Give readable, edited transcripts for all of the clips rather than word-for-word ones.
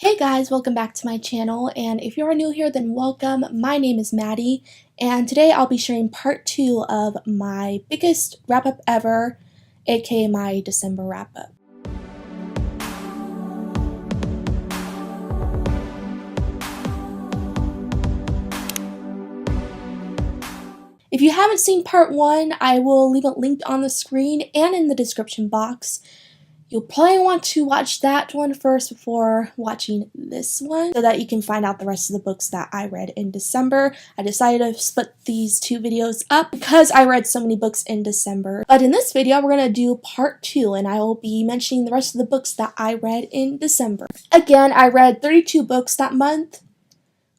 Hey guys, welcome back to my channel, and if you're new here, then welcome. My name is Maddie, and today I'll be sharing part 2 of my biggest wrap-up ever, aka my December wrap-up. If you haven't seen part 1, I will leave it linked on the screen and in the description box. You'll probably want to watch that one first before watching this one so that you can find out the rest of the books that I read in December. I decided to split these two videos up because I read so many books in December. But in this video, we're going to do part 2, and I will be mentioning the rest of the books that I read in December. Again, I read 32 books that month,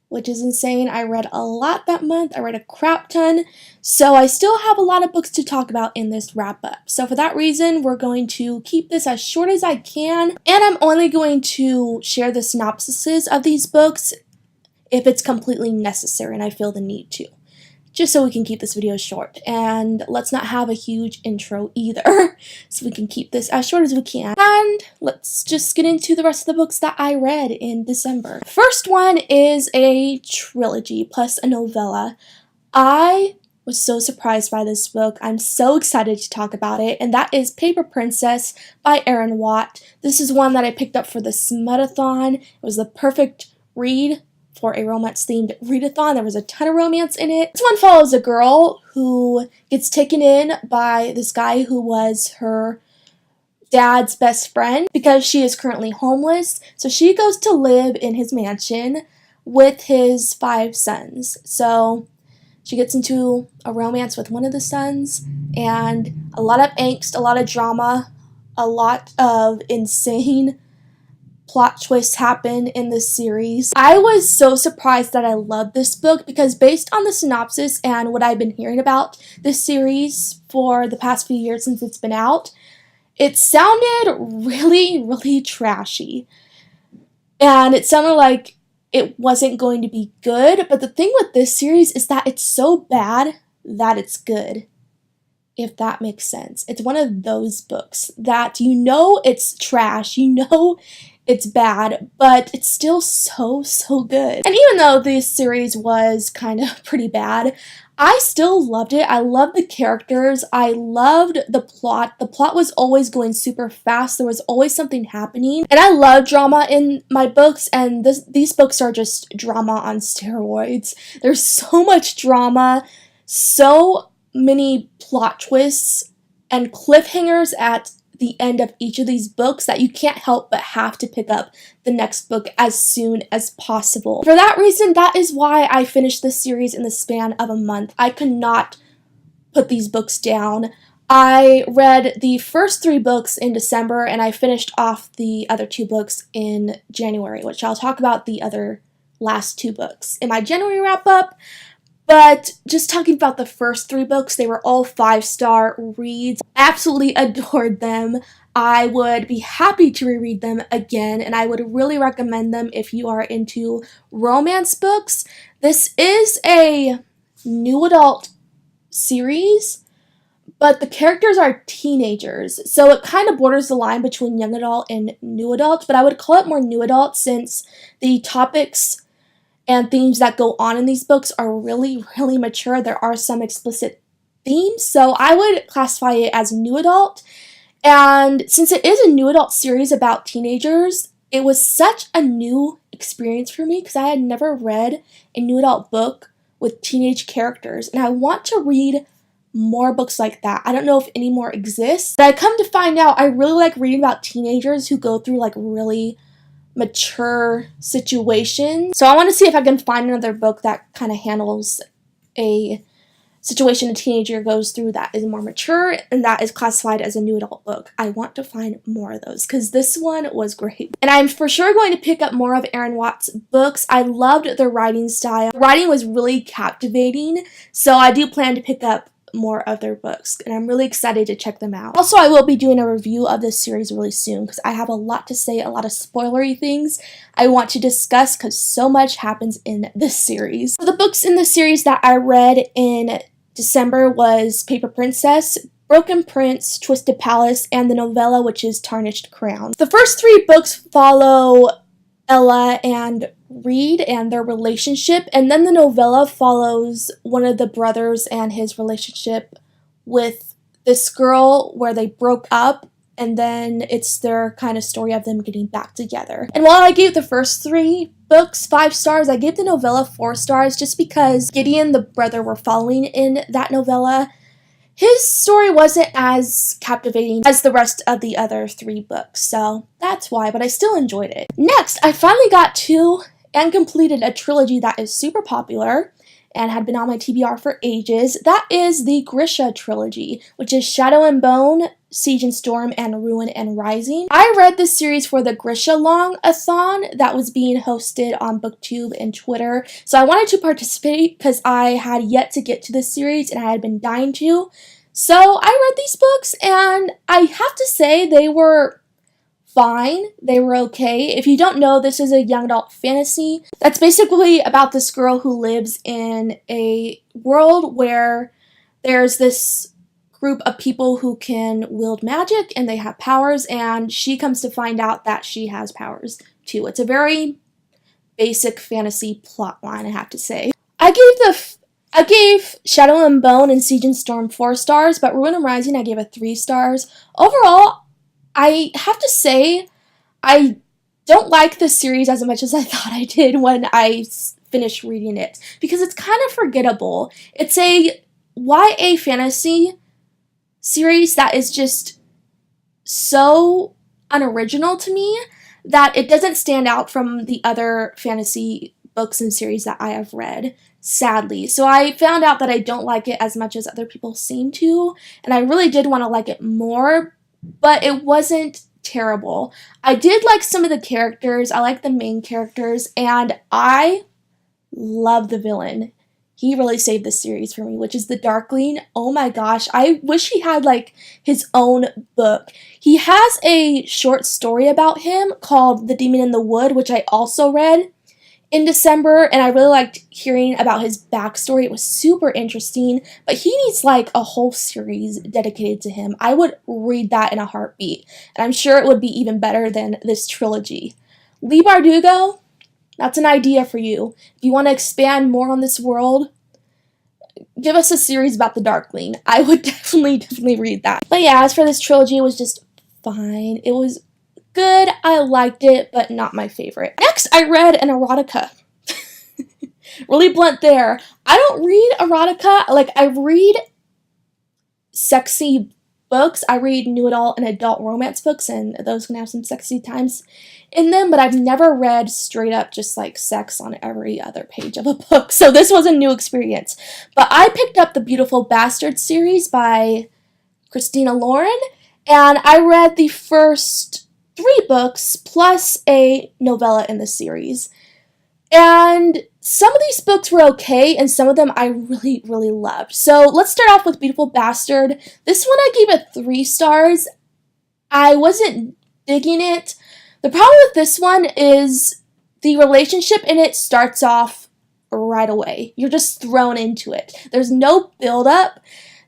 which is insane. I read a lot that month. I read a crap ton. So I still have a lot of books to talk about in this wrap-up. So for that reason, we're going to keep this as short as I can. And I'm only going to share the synopsises of these books if it's completely necessary and I feel the need to, just so we can keep this video short. And let's not have a huge intro either, so we can keep this as short as we can. And let's just get into the rest of the books that I read in December. First one is a trilogy plus a novella. I was so surprised by this book. I'm so excited to talk about it, and that is Paper Princess by Erin Watt. This is one that I picked up for the Smut-a-thon. It was the perfect read for a romance-themed readathon. There was a ton of romance in it. This one follows a girl who gets taken in by this guy who was her dad's best friend because she is currently homeless. So she goes to live in his mansion with his 5 sons. So she gets into a romance with one of the sons, and a lot of angst, a lot of drama, a lot of insane plot twists happen in this series. I was so surprised that I loved this book because based on the synopsis and what I've been hearing about this series for the past few years since it's been out, it sounded really trashy. And it sounded like it wasn't going to be good, but the thing with this series is that it's so bad that it's good, if that makes sense. It's one of those books that you know it's trash, you know it's bad, but it's still so good. And even though this series was kind of pretty bad, I still loved it. I loved the characters. I loved the plot. The plot was always going super fast. There was always something happening. And I love drama in my books, and these books are just drama on steroids. There's so much drama, so many plot twists, and cliffhangers at the end of each of these books that you can't help but have to pick up the next book as soon as possible. For that reason, that is why I finished this series in the span of a month. I could not put these books down. I read the first 3 books in December, and I finished off the other 2 books in January, which I'll talk about the other last 2 books in my January wrap-up. But just talking about the first 3 books, they were all 5-star reads. I absolutely adored them. I would be happy to reread them again, and I would really recommend them if you are into romance books. This is a new adult series, but the characters are teenagers, so it kind of borders the line between young adult and new adult, but I would call it more new adult since the topics and themes that go on in these books are really mature. There are some explicit themes, so I would classify it as new adult. And since it is a new adult series about teenagers, it was such a new experience for me because I had never read a new adult book with teenage characters, and I want to read more books like that. I don't know if any more exist, but I come to find out I really like reading about teenagers who go through like really mature situation. So I want to see if I can find another book that kind of handles a situation a teenager goes through that is more mature and that is classified as a new adult book. I want to find more of those because this one was great. And I'm for sure going to pick up more of Erin Watt's books. I loved their writing style. The writing was really captivating, so I do plan to pick up more of their books, and I'm really excited to check them out. Also, I will be doing a review of this series really soon because I have a lot to say, a lot of spoilery things I want to discuss because so much happens in this series. So the books in the series that I read in December was Paper Princess, Broken Prince, Twisted Palace, and the novella, which is Tarnished Crown. The first 3 books follow Ella and Reed and their relationship, and then the novella follows one of the brothers and his relationship with this girl where they broke up, and then it's their kind of story of them getting back together. And while I gave the first 3 books 5 stars, I gave the novella 4 stars just because Gideon, the brother we're following in that novella, his story wasn't as captivating as the rest of the other 3 books, so that's why, but I still enjoyed it. Next, I finally got to and completed a trilogy that is super popular and had been on my TBR for ages. That is the Grisha trilogy, which is Shadow and Bone, Siege and Storm, and Ruin and Rising. I read this series for the Grisha Long-a-thon that was being hosted on BookTube and Twitter, so I wanted to participate because I had yet to get to this series and I had been dying to. So I read these books and I have to say they were fine. They were okay. If you don't know, this is a young adult fantasy that's basically about this girl who lives in a world where there's this group of people who can wield magic and they have powers, and she comes to find out that she has powers too. It's a very basic fantasy plot line, I have to say. I gave Shadow and Bone and Siege and Storm 4 stars, but Ruin and Rising I gave a 3 stars. Overall, I have to say, I don't like this series as much as I thought I did when I finished reading it, because it's kind of forgettable. It's a YA fantasy series that is just so unoriginal to me that it doesn't stand out from the other fantasy books and series that I have read, sadly. So I found out that I don't like it as much as other people seem to, and I really did want to like it more, but it wasn't terrible. I did like some of the characters. I like the main characters, and I love the villain. He really saved this series for me, which is the Darkling. Oh my gosh, I wish he had like his own book. He has a short story about him called The Demon in the Wood, which I also read in December, and I really liked hearing about his backstory. It was super interesting, but he needs like a whole series dedicated to him. I would read that in a heartbeat, and I'm sure it would be even better than this trilogy. Lee Bardugo, that's an idea for you. If you want to expand more on this world, give us a series about the Darkling. I would definitely read that. But yeah, as for this trilogy, it was just fine. It was good, I liked it, but not my favorite. Next, I read an erotica. Really blunt there. I don't read erotica. Like, I read sexy books. I read new adult and adult romance books, and those can have some sexy times in them, but I've never read straight up just like sex on every other page of a book. So this was a new experience. But I picked up the Beautiful Bastard series by Christina Lauren, and I read the first 3 books plus a novella in the series. And some of these books were okay, and some of them I really loved. So let's start off with Beautiful Bastard. This one I gave it 3 stars. I wasn't digging it. The problem with this one is the relationship in it starts off right away. You're just thrown into it. There's no build-up.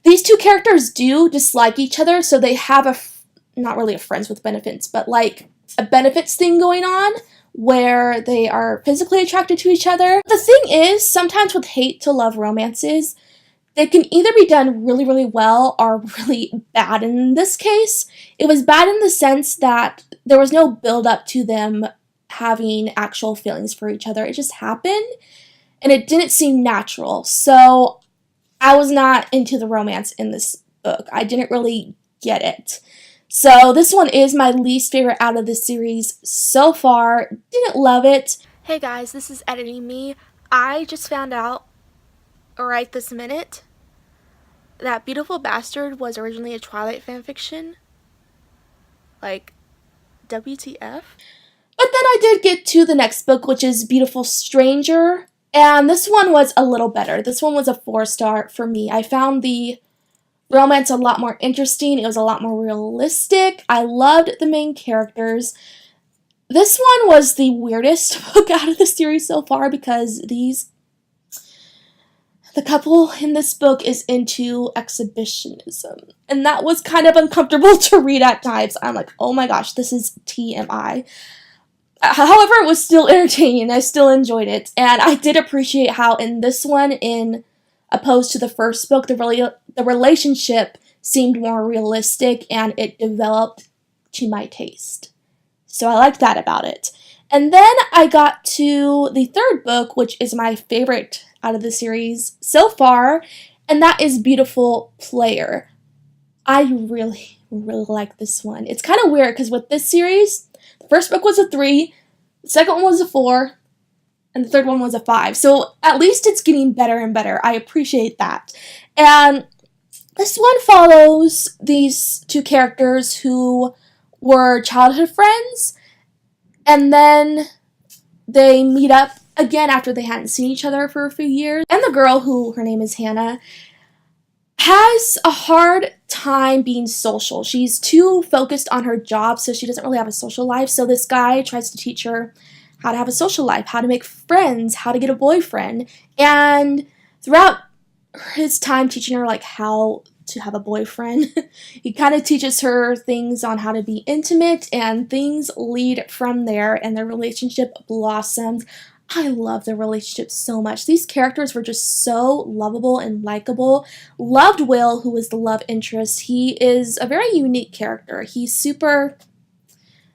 These 2 characters do dislike each other, so they have not really a friends with benefits, but like a benefits thing going on where they are physically attracted to each other. The thing is, sometimes with hate to love romances, they can either be done really well or really bad. And in this case, it was bad in the sense that there was no build up to them having actual feelings for each other. It just happened, and it didn't seem natural. So I was not into the romance in this book. I didn't really get it. So this one is my least favorite out of the series so far. Didn't love it. Hey guys, this is Editing Me. I just found out right this minute that Beautiful Bastard was originally a Twilight fanfiction. Like, WTF? But then I did get to the next book, which is Beautiful Stranger, and this one was a little better. This one was a 4-star for me. I found the romance a lot more interesting. It was a lot more realistic. I loved the main characters. This one was the weirdest book out of the series so far because the couple in this book is into exhibitionism, and that was kind of uncomfortable to read at times. I'm like, oh my gosh, this is TMI. However, it was still entertaining. I still enjoyed it. And I did appreciate how in this one, in opposed to the first book, the relationship seemed more realistic and it developed to my taste. So I liked that about it. And then I got to the third book, which is my favorite out of the series so far, and that is Beautiful Player. I really like this one. It's kind of weird because with this series, the first book was a 3, the second one was a 4, and the third one was a 5. So at least it's getting better and better. I appreciate that. And this one follows these two characters who were childhood friends, and then they meet up again after they hadn't seen each other for a few years. And the girl, who her name is Hannah, has a hard time being social. She's too focused on her job, so she doesn't really have a social life. So this guy tries to teach her how to have a social life, how to make friends, how to get a boyfriend. And throughout his time teaching her like how to have a boyfriend, he kind of teaches her things on how to be intimate, and things lead from there, and their relationship blossoms. I love their relationship so much. These characters were just so lovable and likable. Loved Will, who was the love interest. He is a very unique character. He's super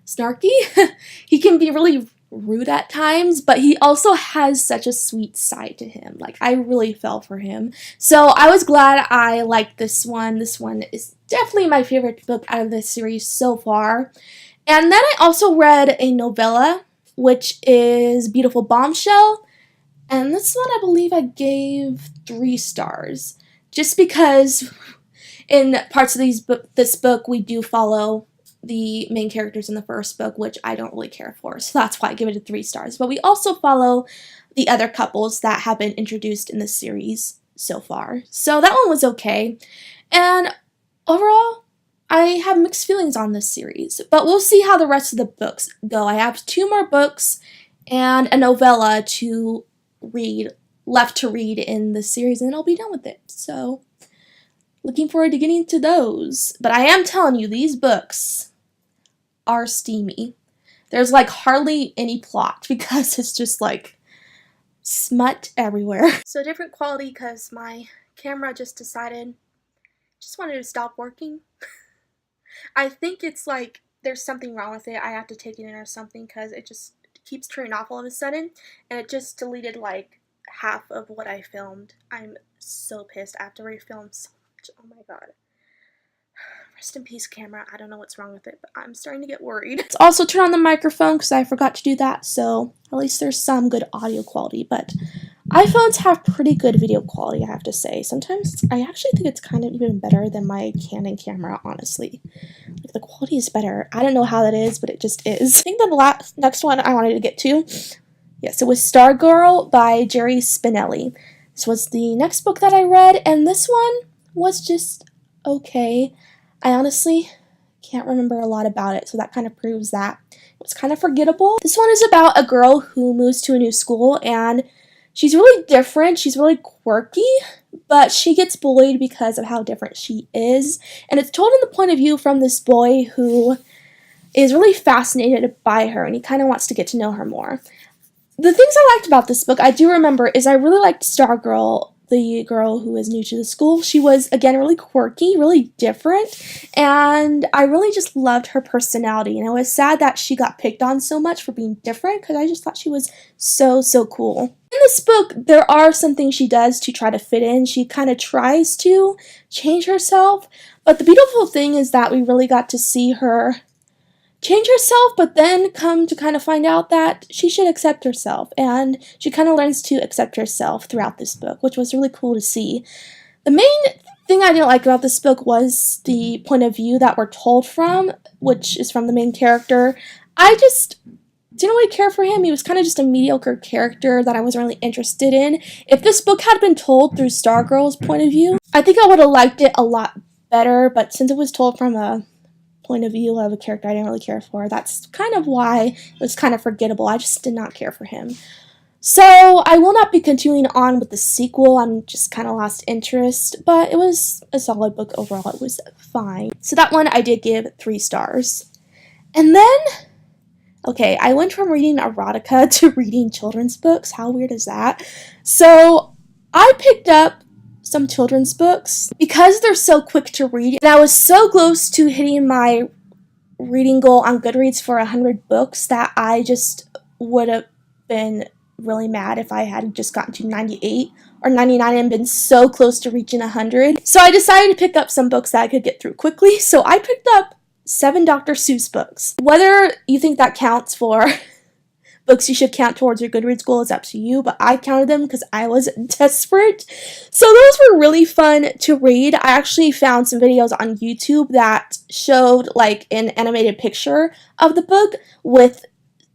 snarky. He can be really rude at times, but he also has such a sweet side to him. Like, I really fell for him. So I was glad I liked this one. This one is definitely my favorite book out of this series so far. And then I also read a novella, which is Beautiful Bombshell, and this one I believe I gave 3 stars, just because in parts of this book we do follow the main characters in the first book, which I don't really care for, so that's why I give it 3 stars. But we also follow the other couples that have been introduced in the series so far, so that one was okay. And overall, I have mixed feelings on this series, but we'll see how the rest of the books go. I have 2 more books and a novella to read, left to read in this series, and I'll be done with it. So, looking forward to getting to those. But I am telling you, these books are steamy. There's like hardly any plot because it's just like smut everywhere. So different quality because my camera just wanted to stop working. I think it's like there's something wrong with it. I have to take it in or something because it just keeps turning off all of a sudden, and it just deleted like half of what I filmed. I'm so pissed. I have to refilm so much. Oh my god. Rest in peace, camera. I don't know what's wrong with it, but I'm starting to get worried. Let's also turn on the microphone because I forgot to do that, so at least there's some good audio quality, but iPhones have pretty good video quality, I have to say. Sometimes I actually think it's kind of even better than my Canon camera, honestly. Like, the quality is better. I don't know how that is, but it just is. I think the next one I wanted to get to, yes, it was Stargirl by Jerry Spinelli. This was the next book that I read, and this one was just okay. I honestly can't remember a lot about it, so that kind of proves that it was kind of forgettable. This one is about a girl who moves to a new school, and she's really different, she's really quirky, but she gets bullied because of how different she is. And it's told in the point of view from this boy who is really fascinated by her, and he kind of wants to get to know her more. The things I liked about this book, I do remember, is I really liked Stargirl, the girl who is new to the school. She was, again, really quirky, really different, and I really just loved her personality. And it was sad that she got picked on so much for being different, because I just thought she was so cool. In this book, there are some things she does to try to fit in. She kind of tries to change herself, but the beautiful thing is that we really got to see her change herself, but then come to kind of find out that she should accept herself, and she kind of learns to accept herself throughout this book, which was really cool to see. The main thing I didn't like about this book was the point of view that we're told from, which is from the main character. I just didn't really care for him. He was kind of just a mediocre character that I wasn't really interested in. If this book had been told through Stargirl's point of view, I think I would have liked it a lot better, but since it was told from a point of view of a character I didn't really care for, that's kind of why it was kind of forgettable. I just did not care for him. So I will not be continuing on with the sequel. I'm just kind of lost interest, but it was a solid book overall. It was fine. So that one I did give 3 stars. And then Okay, I went from reading erotica to reading children's books. How weird is that? So I picked up some children's books because they're so quick to read, and I was so close to hitting my reading goal on Goodreads for 100 books that I just would have been really mad if I had just gotten to 98 or 99 and been so close to reaching 100. So I decided to pick up some books that I could get through quickly. So I picked up 7 Dr. Seuss books. Whether you think that counts for books you should count towards your Goodreads goal is up to you, but I counted them because I was desperate. So those were really fun to read. I actually found some videos on YouTube that showed like an animated picture of the book with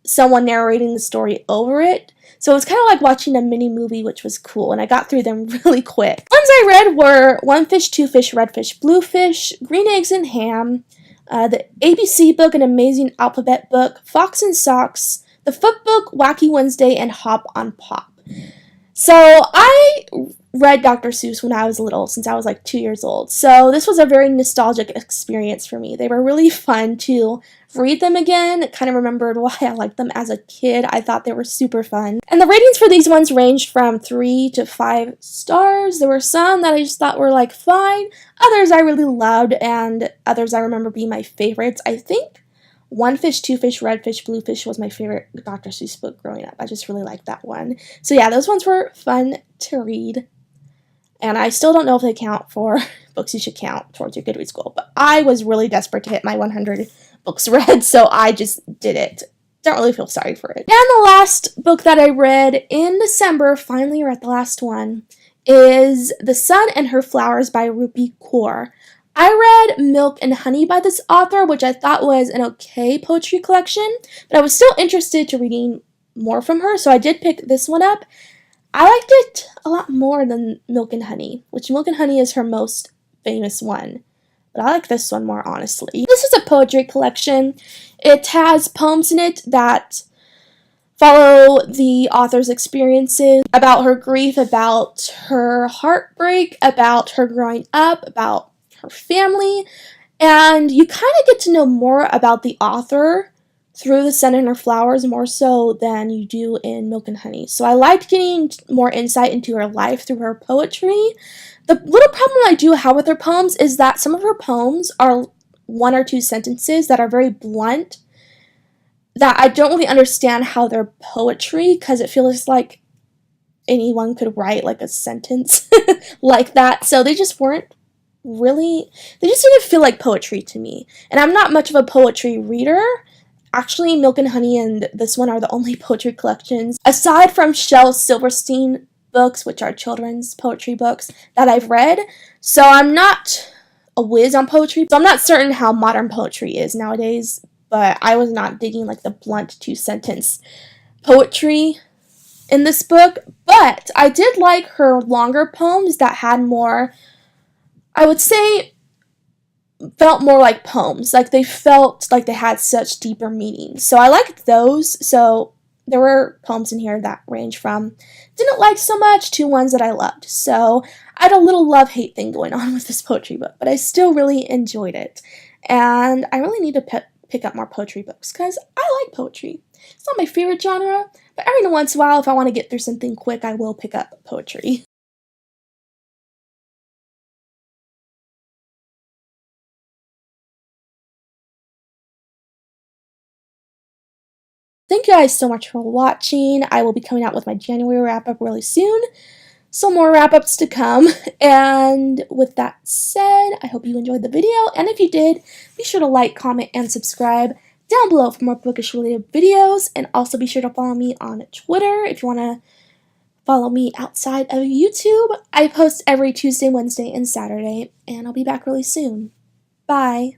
someone narrating the story over it. So it was kind of like watching a mini movie, which was cool, and I got through them really quick. Ones I read were One Fish, Two Fish, Red Fish, Blue Fish, Green Eggs and Ham, the ABC book, An Amazing Alphabet book, Fox and Socks, The Foot Book, Wacky Wednesday, and Hop on Pop. So I read Dr. Seuss when I was little, since I was like 2 years old. So this was a very nostalgic experience for me. They were really fun to read them again. Kind of remembered why I liked them as a kid. I thought they were super fun. And the ratings for these ones ranged from 3 to 5 stars. There were some that I just thought were like fine. Others I really loved, and others I remember being my favorites. I think One Fish, Two Fish, Red Fish, Blue Fish was my favorite Dr. Seuss book growing up. I just really liked that one. So yeah, those ones were fun to read. And I still don't know if they count for books you should count towards your Goodreads goal. But I was really desperate to hit my 100 books read, so I just did it. Don't really feel sorry for it. And the last book that I read in December, finally read the last one, is The Sun and Her Flowers by Rupi Kaur. I read Milk and Honey by this author, which I thought was an okay poetry collection, but I was still interested to reading more from her, so I did pick this one up. I liked it a lot more than Milk and Honey, which Milk and Honey is her most famous one, but I like this one more, honestly. This is a poetry collection. It has poems in it that follow the author's experiences, about her grief, about her heartbreak, about her growing up, about her family, and you kind of get to know more about the author through The Sun and Her Flowers more so than you do in Milk and Honey. So I liked getting more insight into her life through her poetry. The little problem I do have with her poems is that some of her poems are 1 or 2 sentences that are very blunt, that I don't really understand how they're poetry, because it feels like anyone could write like a sentence like that. So they just weren't really, they just didn't feel like poetry to me. And I'm not much of a poetry reader. Actually, Milk and Honey and this one are the only poetry collections, aside from Shel Silverstein books, which are children's poetry books, that I've read. So I'm not a whiz on poetry, so I'm not certain how modern poetry is nowadays, but I was not digging like the blunt 2-sentence poetry in this book. But I did like her longer poems that had more, I would say, felt more like poems. Like they felt like they had such deeper meanings. So I liked those. So there were poems in here that range from didn't like so much to ones that I loved. So I had a little love-hate thing going on with this poetry book, but I still really enjoyed it. And I really need to pick up more poetry books because I like poetry. It's not my favorite genre, but every once in a while, if I want to get through something quick, I will pick up poetry. Thank you guys so much for watching. I will be coming out with my January wrap-up really soon. So more wrap-ups to come. And with that said, I hope you enjoyed the video. And if you did, be sure to like, comment, and subscribe down below for more bookish-related videos. And also be sure to follow me on Twitter if you want to follow me outside of YouTube. I post every Tuesday, Wednesday, and Saturday. And I'll be back really soon. Bye.